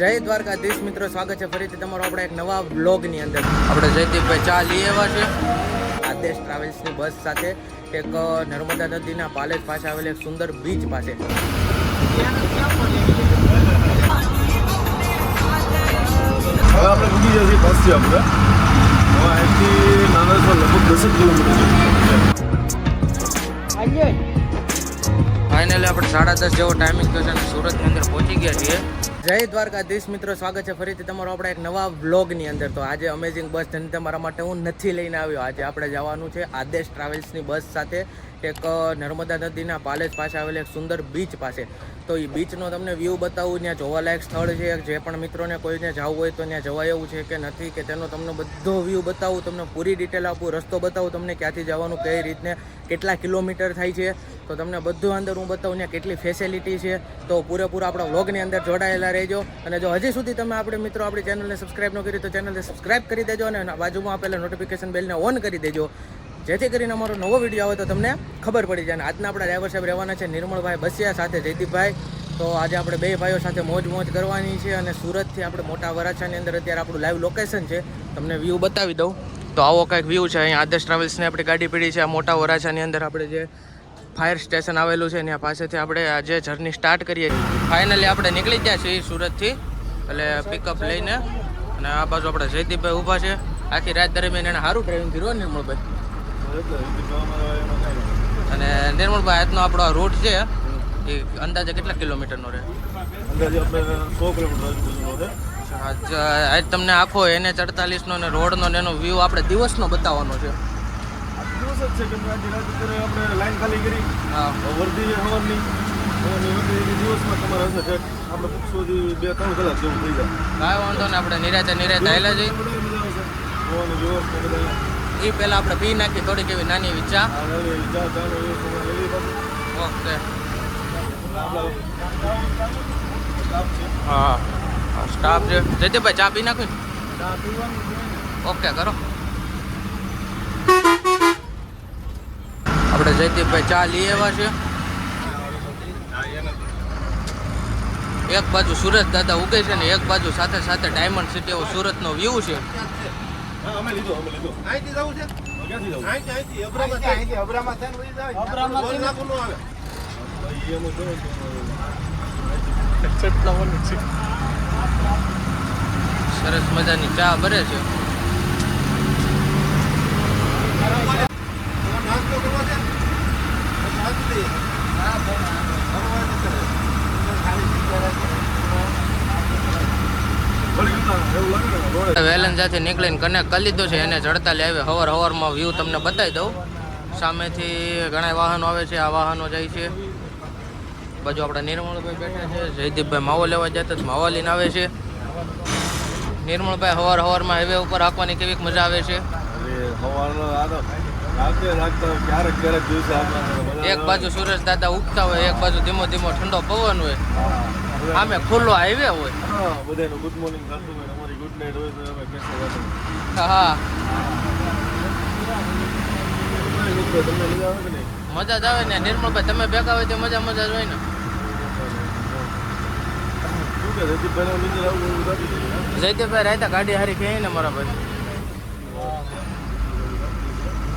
જય દ્વારકાધીશ મિત્રો, સ્વાગત છે ફરીથી તમારો આપણે એક નવા બ્લોગની અંદર. આપણે જયદીપભાઈ ચા લઈ આવ્યા છે આદેશ ટ્રાવેલ્સની બસ સાથે એક નર્મદા નદીના પાલેજ પાસે આવેલ એક સુંદર બીચ પાસે. હવે આપણે પૂછી જઈએ બસથી આપણે અહીંથી નાના લગભગ 10 કિલોમીટર છે. ફાઇનલી આપણે 10:30 જેવો ટાઈમિંગ થયો છે અને સુરતની અંદર પહોંચી ગયા છીએ. જય દ્વારકાધીશ મિત્રો, સ્વાગત છે ફરીથી તમારો આપણે એક નવા બ્લોગની અંદર. તો આજે અમેઝિંગ બસ જર્ની તમારા માટે હું નથી લઈને આવ્યો. આજે આપણે જવાનું છે આદેશ ટ્રાવેલ્સની બસ સાથે એક નર્મદા નદીના પાલેજ પાસે આવેલ એક સુંદર બીચ પાસે. તો એ બીચનો તમને વ્યૂ બતાવું, ત્યાં જોવાલાયક સ્થળ છે, જે પણ મિત્રોને કોઈને જવું હોય તો ત્યાં જવાય એવું છે કે નથી, કે તેનો તમને બધો વ્યૂ બતાવું, તમને પૂરી ડિટેલ આપું, રસ્તો બતાવું તમને, ક્યાંથી જવાનું, કઈ રીતને, કેટલા કિલોમીટર થાય છે, તો તમને બધું અંદર હું બતાવું, ત્યાં કેટલી ફેસિલિટી છે. તો પૂરેપૂરા આપણા વ્લોગની અંદર જોડાયેલા રહેજો. અને જો હજી સુધી તમે આપણે મિત્રો આપણી ચેનલને સબસ્ક્રાઈબ ન કરી તો ચેનલને સબસ્ક્રાઈબ કરી દેજો અને બાજુમાં આપેલા નોટિફિકેશન બેલને ઓન કરી દેજો, જેથી કરીને અમારો નવો વિડીયો આવે તો તમને ખબર પડી જાય. અને આજના આપણા ડ્રાઈવર સાહેબ રહેવાના છે નિર્મળભાઈ બસિયા સાથે જયદીપભાઈ. તો આજે આપણે બે ભાઈઓ સાથે મોજ કરવાની છે અને સુરતથી આપણે મોટા વરાછાની અંદર અત્યારે આપણું લાઈવ લોકેશન છે, તમને વ્યૂ બતાવી દઉં. તો આવો કંઈક વ્યૂ છે. અહીંયા આદેશ ટ્રાવેલ્સની આપણી ગાડી પડી છે આ મોટા વરાછાની અંદર. આપણે જે ફાયર સ્ટેશન આવેલું છે ત્યાં પાસેથી આપણે આજે જર્ની સ્ટાર્ટ કરીએ. ફાઇનલી આપણે નીકળી ગયા છીએ સુરતથી, એટલે પિકઅપ લઈને. અને આ બાજુ આપણે જયદીપભાઈ ઊભા છે. આખી રાત દરમિયાન એને સારું ડ્રાઇવિંગ કર્યું નિર્મળભાઈ. અને નિર્મળભાઈ આજનો આપણો આ રૂટ છે એ અંદાજે કેટલા કિલોમીટરનો રહે? અંદાજે આપણે 100 કિલોમીટર આજુબાજુનો છે. આજ તમને આખો NH48 અને રોડનો એનો વ્યૂ આપણે દિવસનો બતાવવાનો છે. દિવસ જ છે કે આજે રાત અત્યારે આપણે લાઈન ખાલી કરી. હા, વર્ધી હવાની દિવસમાં તમારે હશે છે આપણે સુધી 2-3 કલાક જેવું થઈ જાય. કાંઈ વાંધો ને, આપણે નિરાતે હાલ્યા જઈએ. એ પહેલાં આપણે પી નાખી થોડીક એવી નાની એવી ચા. ઓકે, હા સ્ટાફ છે. જયદીપભાઈ ચા પી નાખું? ઓકે કરો. આપણે જયદીપભાઈ ચા લઈ આવ્યા છે. એક બાજુ સુરત દાદા ઉગે છે ને એક બાજુ સાથે સાથે ડાયમંડ સિટી એવો સુરતનો વ્યૂ છે. અમે લીધો અહીંથી જવું છે. ક્યાંથી જવું? અહીંથી અબ્રામાં છે ને વઈ જાય. અબ્રામાં બોલ નાખું ન આવે. ભાઈ એનું તો એક્સેપ્ટ લાવવાનું છે. સરસ મજાની ચા બરે છે. નાસ્તો કરવો છે. વેલન સાથે નીકળીને કનેક્ટ કરી લીધો છે. એને ચડતાલી આવે હવારમાં વ્યૂ તમને બતાવી દઉં. સામેથી ઘણા વાહનો આવે છે, આ વાહનો જાય છે. બાજુ આપણા નિર્મળભાઈ બેઠા છે. જયદીપભાઈ માવો લેવા જતા જ માવા લઈને આવે છે. નિર્મળભાઈ હવારમાં હાઈવે ઉપર હાંકવાની કેવી મજા આવે છે. એક બાજુ સુરેશ દાદા ઉગતા હોય, એક બાજુ ધીમો ઠંડો પવન હોય, આમે ખુલ્લો હાઈવે હોય. બધાનું ગુડ મોર્નિંગ થતું હોય, અમારી ગુડ નાઈટ હોય તો અમે કેસે વાતો. હા, તમને મજા આવે કે નહીં? મજા જ આવે ને. નિર્મળભાઈ તમે ભેગા હોય તો મજા જ હોય ને. શું કે જયદીપભાઈ નીચે આવું જયદીપભાઈ રાયતા ગાડી હારી કહી ને મારા ભાઈ.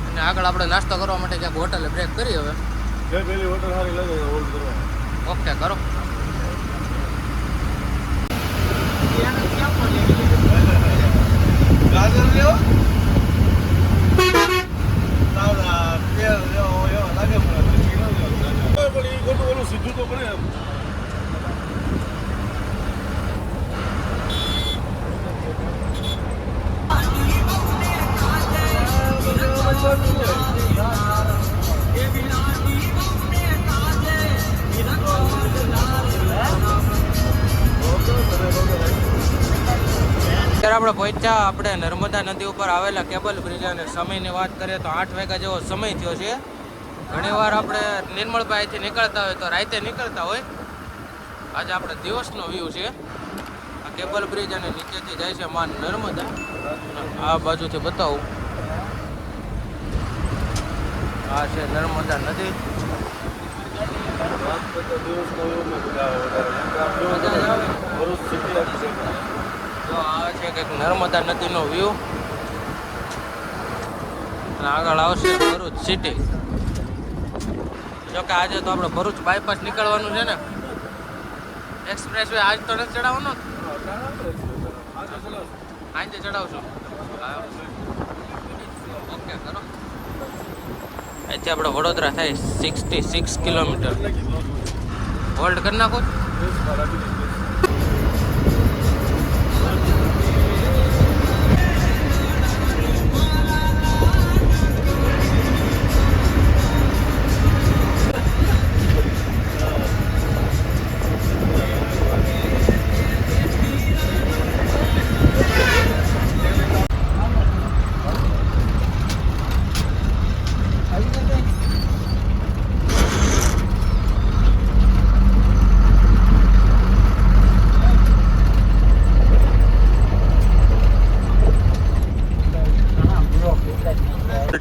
અને આગળ આપણે નાસ્તો કરવા માટે ક્યાંક હોટલે બ્રેક કરી. હવે પેલી હોટલ સારી લાગે હોલ્ડ કરવા. ઓકે કરો. ગાજર લ્યો. સાવલા તેલ લ્યો એવો લાગે પણ એ ખોટું ઓલું સીધું તો પડે એમ. અત્યારે આપણે પહોંચ્યા આપણે નર્મદા નદી ઉપર આવેલા કેબલ બ્રિજ. અને સમયની વાત કરીએ તો 8 વાગ્યા જેવો સમય થયો છે. ઘણીવાર આપણે નિર્મળભાઈથી નીકળતા હોય તો રાતે નીકળતા હોય. આજે આપણે દિવસનો વ્યૂ છે. આ કેબલ બ્રિજ અને નીચેથી જાય છે માં નર્મદા. આ બાજુથી બતાવું, આ છે નર્મદા નદી. મજા જ આવે. જો આ છે કંઈક નર્મદા નદીનો વ્યૂ અને આગળ આવશે ભરૂચ સિટી. જો કે આજે તો આપણે ભરૂચ બાયપાસ નીકળવાનું છે ને, એક્સપ્રેસ વે આજ તો નથી ચડાવવાનો, આજે ચડાવશું. ઓકે કરો. અહીંથી આપણે વડોદરા થાય 66 કિલોમીટર. હોલ્ડ કરી નાખો.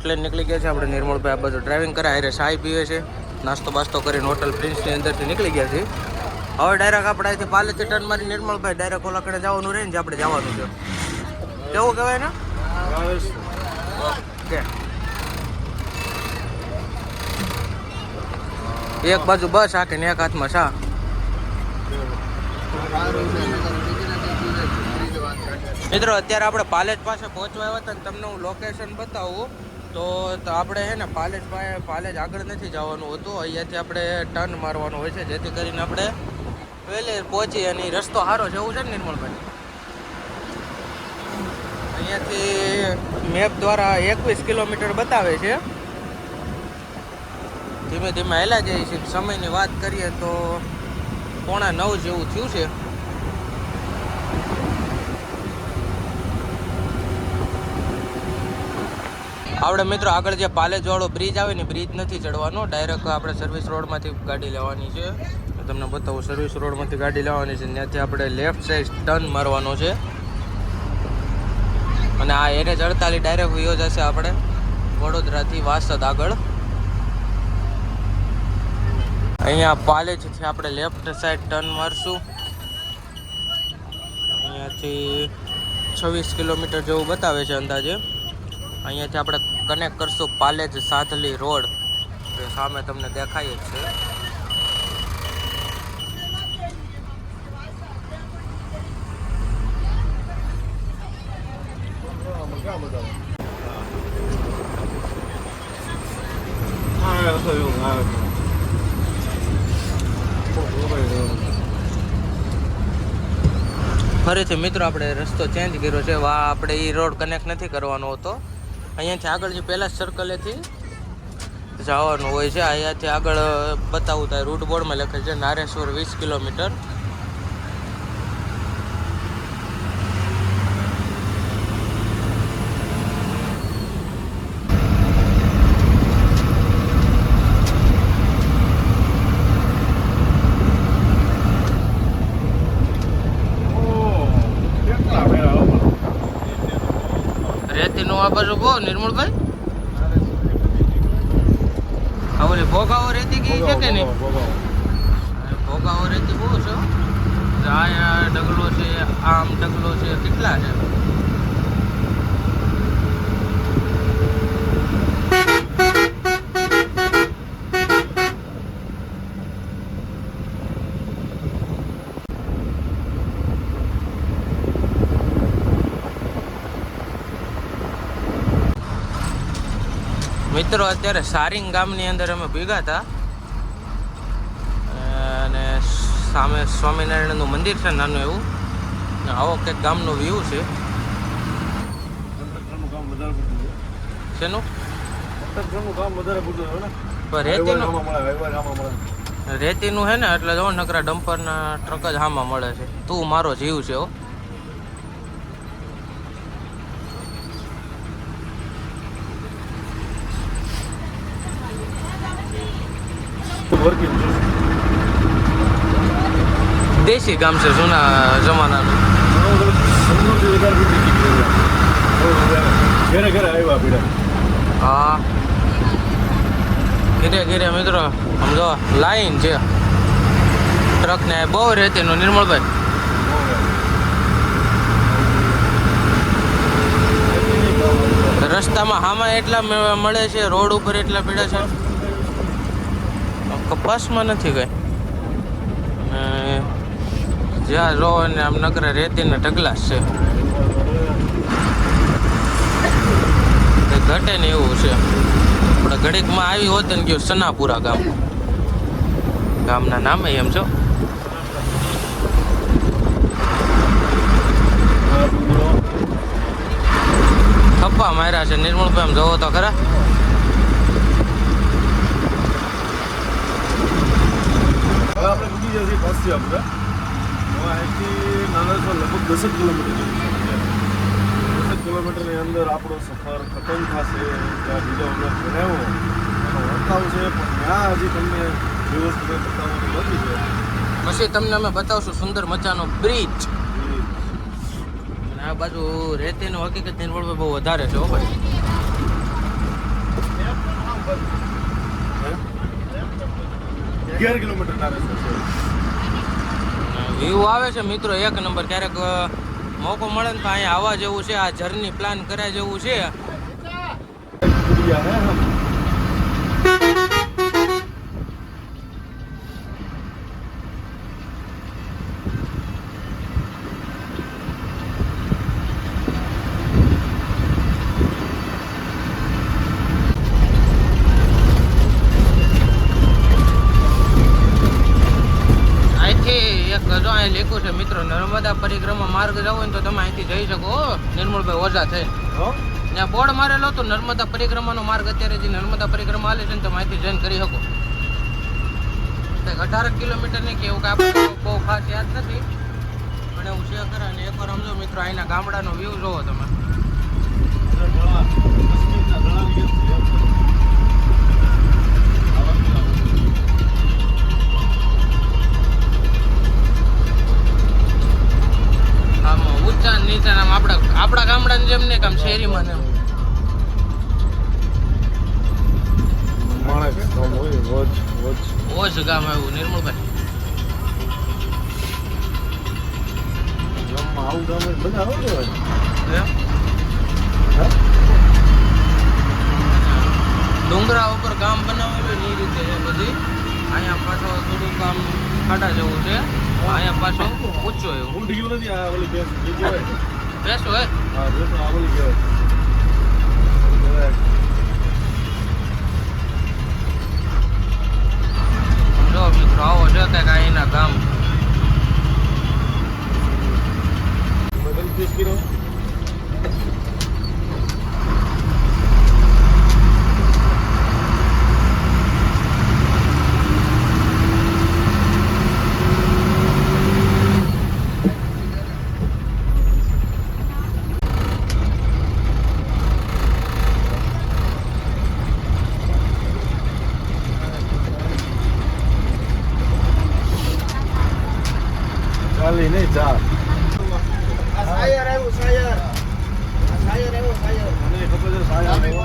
ટ્રેન નીકળી ગયા છે. આપણે નિર્મળભાઈ આ બાજુ ડ્રાઇવિંગ કરે, હારે ચાય પીવે છે, નાસ્તો બાસ્તો કરીને હોટલ પ્રિન્સની અંદરથી નીકળી ગયા છે. હવે ડાયરેક્ટ આપણે અહીંથી પાલેથી ટર્ન મારી નિર્મળભાઈ ડાયરેક્ટ ઓલાકડે જવાનું રહે ને, આપણે જવાનું છે. કેવું કહેવાય ને? ઓકે. એક બાજુ બસ આખી ને એક હાથમાં શા. મિત્રો અત્યારે આપણે પાલેજ પાસે પહોંચવા આવ્યા હતા ને, તમને હું લોકેશન બતાવું તો આપણે છે ને પાલેજ આગળ નથી જવાનું હતું, અહીંયાથી આપણે ટર્ન મારવાનું હોય છે, જેથી કરીને આપણે વહેલે પહોંચી. અને રસ્તો સારો છે એવું છે ને નિર્મળભાઈ? અહીંયાથી મેપ દ્વારા 21 કિલોમીટર બતાવે છે. ધીમે ધીમે હેલા જાય છે. સમયની વાત કરીએ તો 8:45 જેવું થયું છે. આપણે મિત્રો આગળ જે પાલેજ વાળો બ્રિજ આવે ને, બ્રિજ નથી ચડવાનો, ડાયરેક્ટ આપણે સર્વિસ રોડમાંથી ગાડી લેવાની છે. તમને બતાવું, સર્વિસ રોડમાંથી ગાડી લેવાની છે, ત્યાંથી આપણે લેફ્ટ સાઈડ ટર્ન મારવાનો છે. અને આ NH 48 ડાયરેક્ટ વયો જશે આપણે વડોદરાથી વાસદ આગળ. અહીંયા પાલેજથી આપણે લેફ્ટ સાઈડ ટર્ન મારશું. અહીંયાથી 26 કિલોમીટર જેવું બતાવે છે અંદાજે. અહીંયાથી આપણે કનેક્ટ કરશું પાલેજ સાધલી રોડ, જે સામે તમને દેખાય જ છે. ફરીથી મિત્રો આપણે રસ્તો ચેન્જ કર્યો છે. આપણે એ રોડ કનેક્ટ નથી કરવાનો હતો. અહીંયાથી આગળ જે પહેલા સર્કલેથી જવાનું હોય છે. અહીંયાથી આગળ બતાવું તો રૂટ બોર્ડમાં લખેલ છે નારેશ્વર 20 કિલોમીટર. રેતીનું આ બાજુ બહુ નિર્મળભાઈ, આ ઓલી ભોગાવો રેતી ગઈ છે કે નહીં? ભોગાવો રેતી બહુ છે. આ ડગલો છે, આમ ડગલો છે, કેટલા છે. મિત્રો અત્યારે સારિંગ ગામની અંદર અમે ભેગા હતા અને સામે સ્વામિનારાયણનું મંદિર છે નાનું એવું. આવો કંઈક ગામનો વ્યૂ છે. શેનું? રેતીનું છે ને, એટલે જો નકરા ડમ્પરના ટ્રક જ હામાં મળે છે. તું મારો જીવ છે હો. દેશી ગામ છે જૂના જમાનાનું. હા ધીરે ધીરે મિત્રો આમ જો લાઈન છે ટ્રક ને બહુ રહેતી નું નિર્મળભાઈ. રસ્તામાં હામાં એટલા મળે છે, રોડ ઉપર એટલા પીડા છે. કપાસમાં નથી કઈ, જ્યાં જો ને આમ નકરા રેતી ને ઢગલા છે, ઘટે ને એવું છે. આપણે ઘડીકમાં આવી હોત ને ગયું સનાપુરા ગામના નામે એમ છો. થપ્પા માર્યા છે નિર્મળભાઈ, આમ જોવો તો ખરા. આપણે બીજી જશે પાછી આપણે અહીંથી નાના લગભગ 10 કિલોમીટર 10 કિલોમીટરની અંદર આપણો સફર ખતમ થશે. ત્યાં બીજો બ્લોક બનાવ્યો એનો વર્તાવ છે, પણ ત્યાં હજી તમને વ્યવસ્થિત બતાવવાનું બાકી છે. પછી તમને અમે બતાવશું સુંદર મજાનો બ્રિજ. આ બાજુ રેતીનો હકીકત નિર્મળભાઈ બહુ વધારે છે. ભાઈ 11 કિલોમીટરના રસ્તે છે. વ્યૂ આવે છે મિત્રો એક નંબર. ક્યારેક મોકો મળે ને તો અહીંયા આવવા જેવું છે. આ જર્ની પ્લાન કર્યા જેવું છે. લેખું છે મિત્રો, નર્મદા પરિક્રમા માર્ગ જાવ ને તો તમે અહીંથી જઈ શકો. નિર્મળભાઈ ઓઝા થઈને ત્યાં બોર્ડ મારેલો તો નર્મદા પરિક્રમાનો માર્ગ. અત્યારે જે નર્મદા પરિક્રમા હાલે છે ને તમે અહીંથી જઈને કરી શકો. 18 કિલોમીટર ની કે એવું કે આપણે બહુ ખાસ યાદ નથી, પણ એવું છે ખરા. અને એકવાર સમજો મિત્રો અહીંના ગામડાનો વ્યૂ જોવો તમે. નીચા નામ આપણા ગામડાની જેમ ને કામ શહેરીમાં ને ઓછ ગામ આવ્યું નિર્મળભાઈ. ડુંગરા ઉપર ગામ બનાવેલું એ રીતે છે બધી. અહીંયા પાછો થોડું કામ ખાડા જેવું છે, અહીંયા પાછું ઊંચું એવું. ઊંડી ગયું નથી આ ઓલી ભેંસ કહેવાય. ભેંસ હોય? હા ભેંસ આ ઓલી કહેવાય. જો મિત્રો આવો છે કંઈક અહીંના ગામ. બદલ પીસ કર્યો. ચાલી નહીં ચાલ. સાયર આવ્યું સાયર. સાયર આવ્યો સાયર. મને ખબર છે સાયર આવ્યો.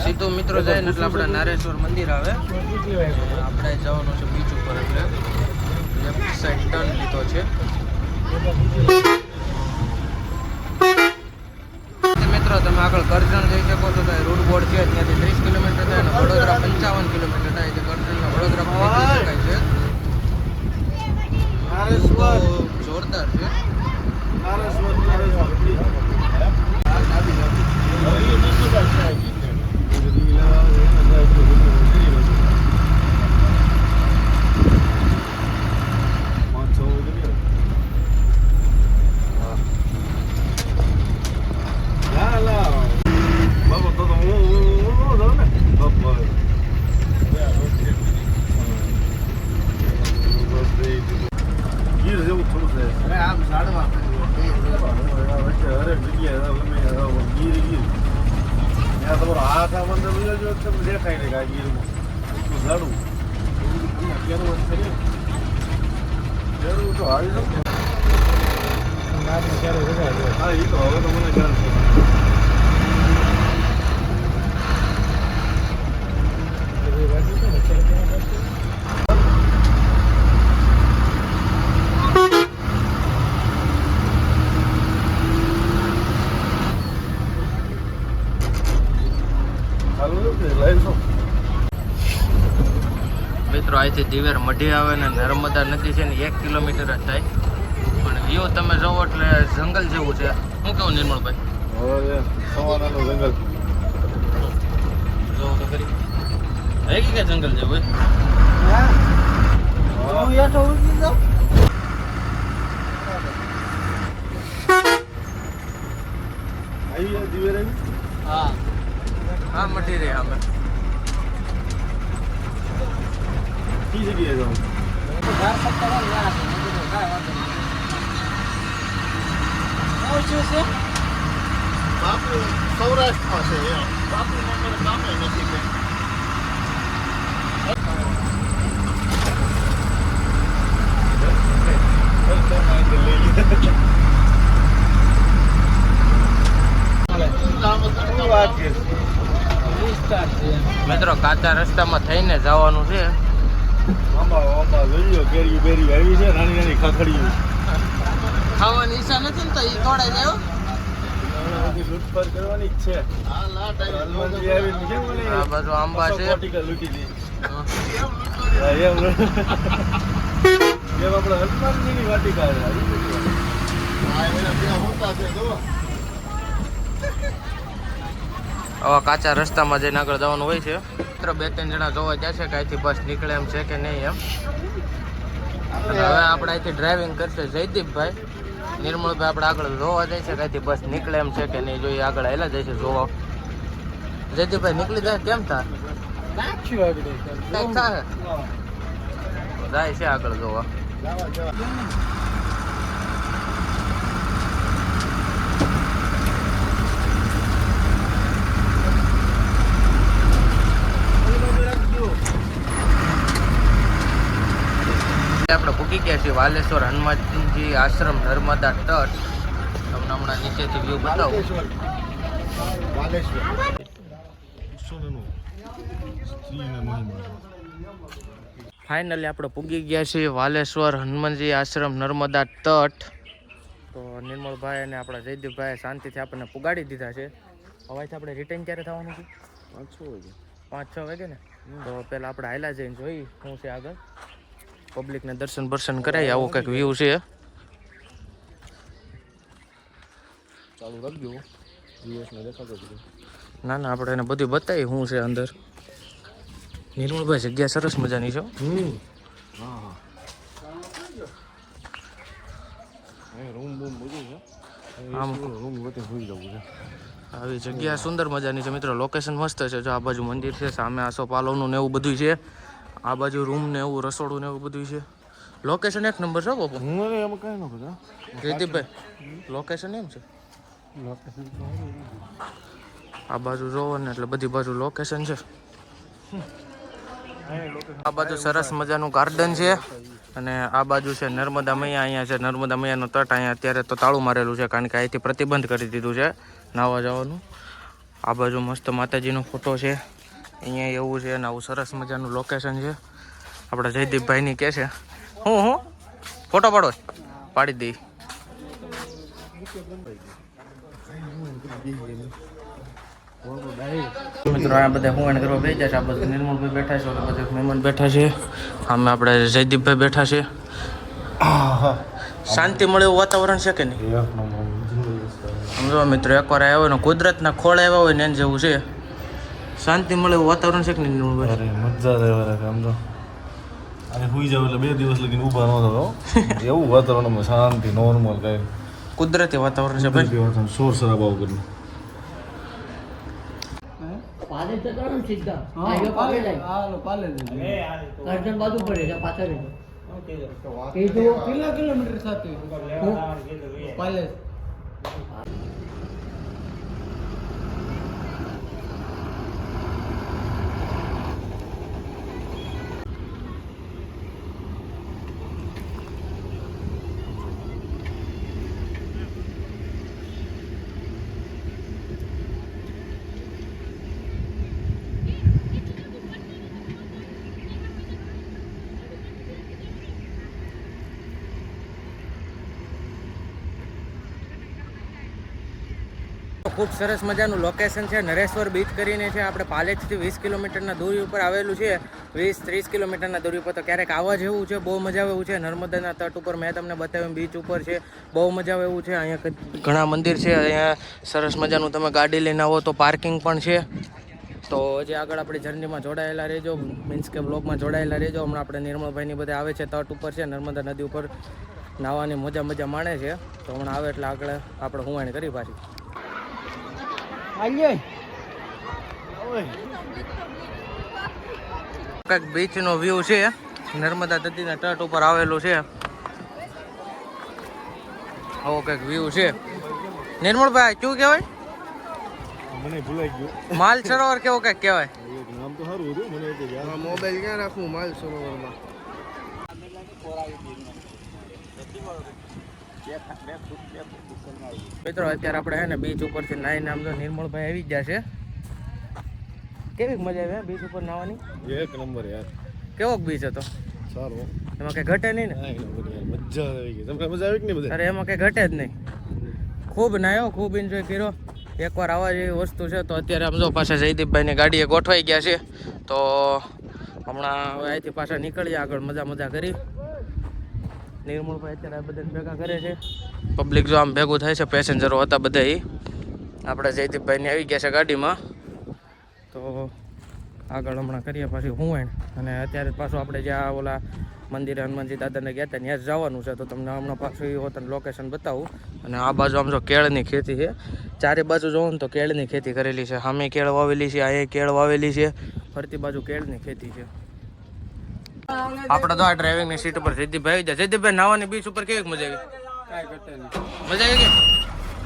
સીધું મિત્રો જાય ને એટલે આપણે નારેશ્વર મંદિર આવે. આપણે જવાનું છે બીચ ઉપર, એટલે લેફ્ટ સાઈડ ટર્ન લીધો છે. મિત્રો તમે આગળ કરજણ જઈ શકો છો. તો રૂટ બોર્ડ છે ત્યાંથી 30 કિલોમીટર થાય અને વડોદરા 55 કિલોમીટર થાય. જે કરજણને વડોદરા પહોંચી શકાય છે. જોરદાર છે. ગીર જેવું થોડું છે. આમ ઝાડવા હરેક જગ્યાએ ગીર ગીર ત્યાં તમારો હાથ આ મંદિર જો તમને દેખાય ને કે આ ગીરમાં એટલું ઝાડું અત્યારે જરૂર તો આવી જાઓ. હા એ તો હવે તો મને ખ્યાલ છે. મિત્રો અહીંથી દિવેર મઢી આવે ને નર્મદા નદી છે ને 1 કિલોમીટર જ થાય પણ વ્યૂ તમે જોવો એટલે જંગલ જેવું છે. શું કહું નિર્મળભાઈ? સવાનાનું જંગલ. જોવો તો ખરી હે કે જંગલ જેવું આવી દિવેર આવી. હા હા મઢી રહી અમે કઈ જગ્યાએ જાઉં? સૌરાષ્ટ્રમાં છે. બાપુ કામે નથી. મિત્રો કાચા રસ્તામાં થઈને જવાનું છે. આંબા જોઈએ કેરી બેરી આવી છે. નાની નાની ખાખડીઓ ખાવાની ઈચ્છા નથી ને તો ઈ તોડે જાય. લૂંટફાટ કરવાની જ છે. હનુમાનજી આવીને કેમ મને આ બાજુ આંબા છે. લૂંટી દીધી. એમ આપણે હનુમાનજીની વાટિકા આવા કાચા રસ્તામાં જઈને આગળ જવાનું હોય છે. મિત્ર 2-3 જણા જોવા જાય છે કે અહીંથી બસ નીકળે એમ છે કે નહીં એમ. અને હવે આપણે અહીંથી ડ્રાઇવિંગ કરશે જયદીપભાઈ. નિર્મળભાઈ આપણે આગળ જોવા જાય છે કે અહીંથી બસ નીકળે એમ છે કે નહીં. જોઈએ આગળ હેલા જાય છે જોવા. જયદીપભાઈ નીકળી જાય કેમ થાય? કંઈક થાય જાય છે આગળ જોવા. આપણે પૂકી ગયા છીએ વાલેશ્વર હનુમાનજી આશ્રમ નર્મદા તટ. તમને હમણાં નીચેથી વ્યૂ બતાવું. ફાઇનલી આપણે પૂગી ગયા છીએ વાલેશ્વર હનુમાનજી આશ્રમ નર્મદા તટ. તો નિર્મળભાઈ અને આપણા જયદીપભાઈ શાંતિથી આપણને પુગાડી દીધા છે. હવાથી આપણે રિટર્ન ક્યારે થવાનું છે? 5-6 વાગે ને. તો પહેલાં આપણે હાયલા જઈને જોઈ શું છે આગળ. પબ્લિકને દર્શન બર્શન કરાય આવું કંઈક વ્યૂ છે. ચાલુ રાખજો. ના ના આપણે એને બધું બતાવી શું છે અંદર. નિર્મળભાઈ જગ્યા સરસ મજાની છે. રૂમ બૂમ બધું છે. આમ રૂમ વચ્ચે સુઈ જવું છે. આવી જગ્યા સુંદર મજાની છે મિત્રો. લોકેશન મસ્ત છે. જો આ બાજુ મંદિર છે, સામે આસોપાલવનું ને એવું બધું છે. આ બાજુ રૂમ ને એવું રસોડું ને એવું બધું છે. લોકેશન 1 નંબર છે બાપુ. એમાં કઈ ન બધા જયદીપભાઈ લોકેશન એમ છે. આ બાજુ જોવો ને એટલે બધી બાજુ લોકેશન છે. આ બાજુ સરસ મજાનું ગાર્ડન છે અને આ બાજુ છે નર્મદા મૈયા. અહીંયા છે નર્મદા મૈયાનો તટ. અહીંયા અત્યારે તો તાળું મારેલું છે કારણ કે અહીંથી પ્રતિબંધ કરી દીધું છે નાહવા જવાનું. આ બાજુ મસ્ત માતાજીનો ફોટો છે અહીંયા એવું છે અને આવું સરસ મજાનું લોકેશન છે. આપણા જયદીપભાઈની કે છે હું ફોટો પાડો પાડી દઈ. મિત્રો આ બધા હું કરવા બેઠા છે. આ બધા નિર્મળભાઈ બેઠા છે, બધા મહેમાન બેઠા છે. આમે આપણે જયદીપભાઈ બેઠા છે. શાંતિ મળે એવું વાતાવરણ છે કે નહીં? સમજો મિત્રો એકવાર આવ્યો ને કુદરતના ખોળ આવ્યા હોય ને એને જેવું છે. શાંતિ મળે એવું વાતાવરણ છે કે નહીં નિર્મળભાઈ? મજા આવે સમજો. અને સુઈ જાવ એટલે 2 દિવસ લગીને ઊભા ન થાવ એવું વાતાવરણમાં શાંતિ નોર્મલ કઈ કુદરતી વાતાવરણ છે ભાઈ. શોર શરાબા વગરનું. પાલે જતા સીધા હાઈવે પાલે જાય કરજણ બાજુ પડે છે પાછળ એ જો કેટલા કિલોમીટર સાથે પાલે ખૂબ સરસ મજાનું લોકેશન છે. નરેશ્વર બીચ કરીને છે, આપણે પાલેજથી 20 કિલોમીટરના દૂરી ઉપર આવેલું છે. 20-30 કિલોમીટરના દૂરી ઉપર. તો ક્યારેક આવવા જેવું છે, બહુ મજા આવે એવું છે. નર્મદાના તટ ઉપર મેં તમને બતાવ્યું બીચ ઉપર છે, બહુ મજા આવે એવું છે. અહીંયા ઘણા મંદિર છે, અહીંયા સરસ મજાનું તમે ગાડી લઈને આવો તો પાર્કિંગ પણ છે. તો હજી આગળ આપણી જર્નીમાં જોડાયેલા રહેજો, મીન્સ કે બ્લોગમાં જોડાયેલા રહેજો. હમણાં આપણે નિર્મળભાઈની બધા આવે છે, તટ ઉપર છે, નર્મદા નદી ઉપર નાહવાની મજા માણે છે. તો હમણાં આવે એટલે આગળ આપણે હુવાણી કરી પાછી. કંઈક બીચનો વ્યૂ છે, નર્મદા નદીના તટ ઉપર આવેલું છે. આવો કંઈક વ્યૂ છે. નિર્મળભાઈ શું કહેવાય? મને ભૂલાઈ ગયું. માલ સરોવર કેવો કંઈક કહેવાય. નામ તો સારું હતું, મને એટલે યાદ. મોબાઈલ ક્યાં રાખવું માલ સરોવરમાં? મિત્રો અત્યારે આપણે છે ને બીચ ઉપરથી નાહીને આમ તો નિર્મળભાઈ આવી ગયા છે. કેવી મજા આવે બીચ ઉપર નાહવાની? એક નંબર યાર. કેવો બીચ હતો? સારું. એમાં કઈ ઘટે નહીં ને? મજા આવી ગઈ. તમને મજા આવી કે નહીં બધા? અરે એમાં કઈ ઘટે જ નહીં. ખૂબ નાહ્યો, ખૂબ એન્જોય કર્યો. એકવાર આવા જેવી વસ્તુ છે. તો અત્યારે આમ જો પાછા જયદીપભાઈની ગાડીએ ગોઠવાઈ ગયા છે. તો હમણાં હવે અહીંથી પાછા નીકળીએ આગળ, મજા કરી. નિર્મળભાઈ અત્યારે આ બધાને ભેગા કરે છે. પબ્લિક જો આમ ભેગું થાય છે, પેસેન્જરો હતા બધા એ. આપણે જયદીપભાઈને આવી ગયા છે ગાડીમાં. તો આગળ હમણાં કરીએ પાછી હુવાણ. અને અત્યારે પાછું આપણે જ્યાં ઓલા મંદિરે હનુમાનજી દાદાને ગયા હતા ત્યાં જ જવાનું છે. તો તમને હમણાં પાછું એ હોતને લોકેશન બતાવું. અને આ બાજુ આમ જો કેળની ખેતી છે, ચારે બાજુ જોવો ને તો કેળની ખેતી કરેલી છે. સામે કેળ વાવેલી છે, અહીંયા કેળ વાવેલી છે, ફરતી બાજુ કેળની ખેતી છે. આપણે તો આ ડ્રાઇવિંગની સીટ ઉપર જયદીપભાઈ આવી જાય. જયદીપભાઈ નાવાની બીચ ઉપર કેવી મજા આવી? મજા આવી ગઈ.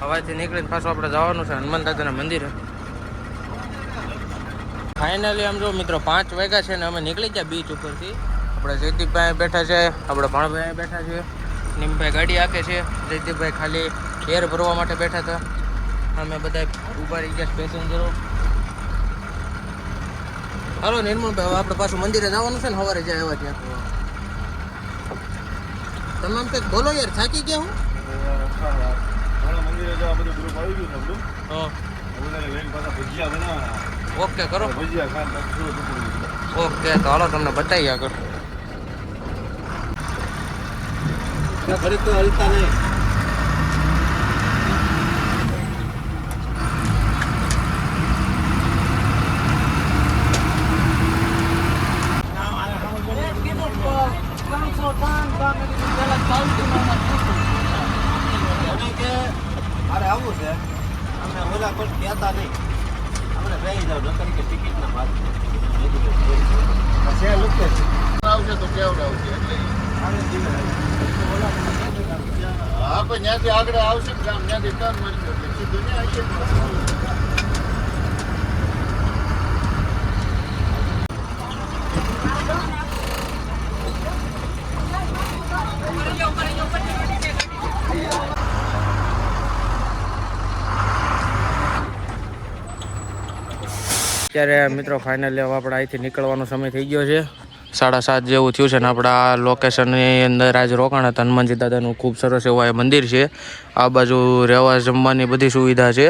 હવાથી નીકળીને પાછું આપણે જવાનું છે હનુમાન દાદાના મંદિરે. ફાઇનલી આમ જો મિત્રો 5 વાગ્યા છે ને અમે નીકળી ગયા બીચ ઉપરથી. આપણે જયદીપભાઈ બેઠા છે, આપણે ભણભાઈ બેઠા છે, નિમભાઈ ગાડી હાકે છે, જયદીપભાઈ ખાલી એર ભરવા માટે બેઠા હતા. અમે બધા ઊભા રહી ગયા પેસેન્જરો. હાલો નિર્મળભાઈ, હવે આપણે પાછું મંદિરે જવાનું છે ને સવારે જાય એવા ત્યાં. તમે આમ કંઈક બોલો યાર, થાકી ગયા હું. મંદિરે જવા બધું ગ્રુપ આવી ગયું આપણું. હા બધાને લઈને પાછા ભજીયા બનાવવાના. ઓકે કરો. ભજીયા ખાન પછી ઓકે તો હાલો તમને બતાવીએ આગળ. ફરી તો હલતા નહીં. મારે આવું છે, અમે ઓલા કોઈ કહેતા નહીં, આપણે રહી જાવ નકર કે ટિકિટના ભાગ છે લોકેશન આવશે તો કેવડ આવશે એટલે હા પણ ત્યાંથી આગળ આવશે ને ગામ ત્યાંથી ટર્ન મળશે એટલે સીધું ને આવીએ. અત્યારે મિત્રો ફાઇનલી હવે આપણે અહીંથી નીકળવાનો સમય થઈ ગયો છે. 7:30 જેવું થયું છે ને આપણે આ લોકેશનની અંદર આજે રોકાણ હતા. હનુમાનજી દાદાનું ખૂબ સરસ એવું આ મંદિર છે. આ બાજુ રહેવા જમવાની બધી સુવિધા છે.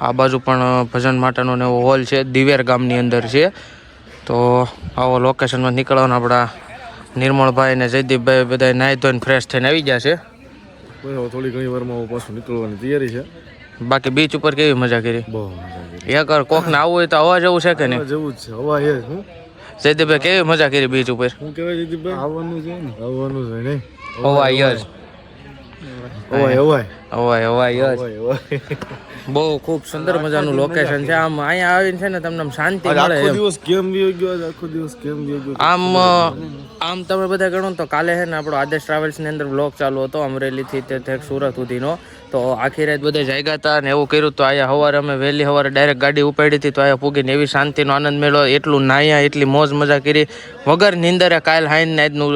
આ બાજુ પણ ભજન માટેનો એવો હોલ છે, દિવેર ગામની અંદર છે. તો આવો લોકેશનમાં નીકળવાના આપણા નિર્મળભાઈ ને જયદીપભાઈ બધા નાહી ધોઈને ફ્રેશ થઈને આવી ગયા છે. થોડી ઘણી વારમાં હું પાછું નીકળવાની તૈયારી છે. બાકી બીચ ઉપર કેવી મજા કરી? બહુ મજા કરી. એક કોકને આવવું હોય તો આવવા જવું છે કે નહીં? જવું જ છે. હવા એ હું જયદીપભાઈ કેવી મજા કરી બીચ ઉપર? હું કહેવાય જયદીપભાઈ? આવવાનું છે ને. આવવાનું છે નહીં. હવા યસ હવાય. બહુ ખૂબ સુંદર મજાનું લોકેશન છે. આમ અહીંયા આવીને છે ને તમને આમ શાંતિ મળે. આખો દિવસ કેમ વયો ગયો? આખો દિવસ કેમ વયો ગયો? આમ તમે બધા ગણો તો કાલે છે ને આપણો આદેશ ટ્રાવેલ્સની અંદર બ્લોગ ચાલુ હતો અમરેલીથી તે સુરત સુધીનો. તો આખી રાત બધા જાગ્યા હતા ને એવું કર્યું. તો અહીંયા સવારે અમે વહેલી સવારે ડાયરેક્ટ ગાડી ઉપાડી હતી. તો અહીંયા પૂગીને એવી શાંતિનો આનંદ મેળવ્યો, એટલું નાહ્યા, એટલી મોજ મજા કરી વગર નીંદરે. કાલ હાઈન નાઈટનું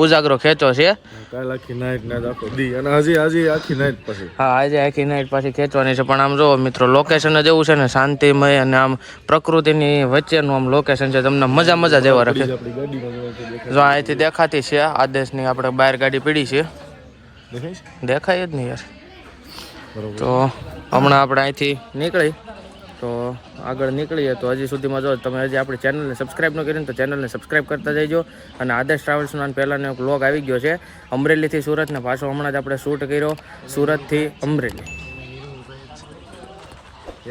ઉજાગરો ખેંચો છે. કાલ આખી નાઈટ આખો દી અને હજી આખી નાઈટ પછી. હા આજે આખી નાઈટ પાછી ખેંચવાની છે. પણ આમ જો મિત્રો લોકેશન જ એવું છે ને શાંતિમય અને આમ પ્રકૃતિની વચ્ચેનું આમ લોકેશન છે. તમને મજા જેવા રાખે. જો અહીંથી દેખાતી છે આદેશની આપણે બહાર ગાડી પડી છે, દેખાય જ નહીં યાર. તો હમણાં આપણે અહીંથી નીકળી તો આગળ નીકળીએ તો હજી સુધીમાં જો તમે હજી આપણી ચેનલને સબસ્ક્રાઈબ ન કરીને તો ચેનલને સબસ્ક્રાઈબ કરતા જઈજો. અને આદેશ ટ્રાવેલ્સનો પહેલાંનો એક વ્લોગ આવી ગયો છે અમરેલીથી સુરત ને પાછો હમણાં જ આપણે શૂટ કર્યો સુરતથી અમરેલી.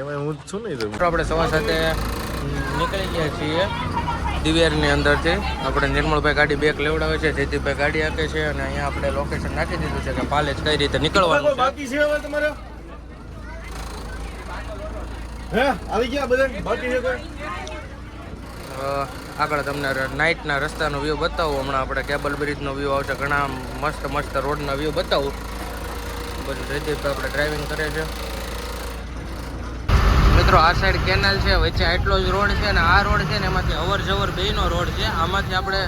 એમાં હું જ છું ને તો આપણે સવા સાથે નીકળી ગયા છીએ દિવ્યારની અંદરથી. આપણે નિર્મળભાઈ ગાડી બેક લેવડાવે છે, જયદીપભાઈ ગાડી આપે છે અને અહીંયા આપણે લોકેશન નાખી દીધું છે કે પાલેજ કઈ રીતે નીકળવાનું છે. બાકી છે હવે તમારે હે આવી ગયા બધા બાકી છે કોઈ? આગળ તમને નાઇટના રસ્તાનો વ્યૂ બતાવું. હમણાં આપણે કેબલ બ્રિજનો વ્યૂ આવશે, ઘણા મસ્ત મસ્ત રોડના વ્યૂ બતાવું. બધું જયદીપભાઈ આપણે ડ્રાઇવિંગ કરે છે. મિત્રો આ સાઈડ કેનાલ છે, વચ્ચે આટલો જ રોડ છે અને આ રોડ છે ને એમાંથી અવર જવર બેયનો રોડ છે. આમાંથી આપણે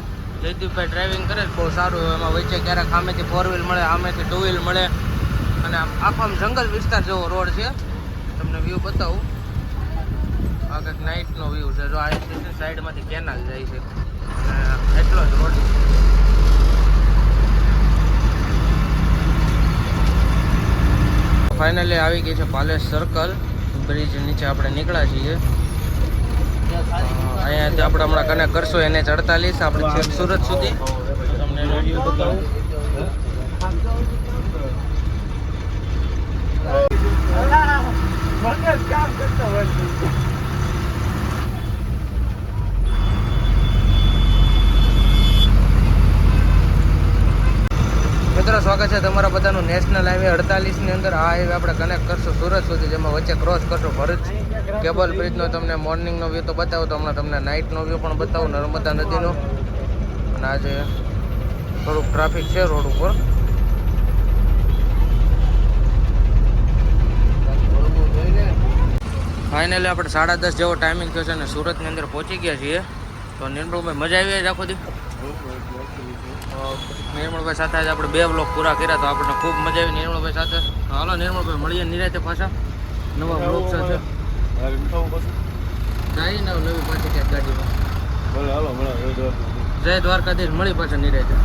જયદીપભાઈ ડ્રાઇવિંગ કરે છે બહુ સારું. એમાં વચ્ચે ક્યારેક આમેથી 4 વ્હીલ મળે, આમેથી 2 વ્હીલ મળે અને આખો આમ જંગલ વિસ્તાર જેવો રોડ છે. તમને વ્યૂ બતાવું. આ કંઈક નાઇટનો વ્યૂ છે. જો આ સાઈડમાંથી કેનાલ જાય છે અને એટલો જ રોડ. ફાઇનલી આવી ગઈ છે પાલેજ સર્કલ. બ્રિજ નીચે આપણે નીકળ્યા છીએ. અહીંયાથી આપણે હમણાં કનેક્ટ કરશું NH48 આપણે છેક સુરત સુધી. તમને વ્યૂ બતાવું. મિત્રો સ્વાગત છે તમારા બધાનું નેશનલ હાઈવે 48 ની અંદર. આ હાઈવે આપણે કનેક્ટ કરશું સુરત સુધી, જેમાં વચ્ચે ક્રોસ કરશું ભરૂચ કેબલ બ્રિજનો. તમને મોર્નિંગનો વ્યૂ તો બતાવું, તો હમણાં તમને નાઇટનો વ્યૂ પણ બતાવું નર્મદા નદીનો. અને આજે થોડુંક ટ્રાફિક છે રોડ ઉપર. ફાઇનલી આપણે 10:30 જેવો ટાઈમિંગ થયો છે અને સુરતની અંદર પહોંચી ગયા છીએ. તો નિર્મળભાઈ મજા આવી જ આખો દી. નિર્મળભાઈ સાથે આજે આપણે 2 વ્લોગ પૂરા કર્યા, તો આપણને ખૂબ મજા આવી નિર્મળભાઈ સાથે. હાલો નિર્મળભાઈ મળીએ નિરાતે પાછા નવા વ્લોગ સાથે. જાય ને નવી પાછી ક્યાંક ગાડીમાં. હાલો જય દ્વારકાધીશ, મળી પાછા નિરાતે.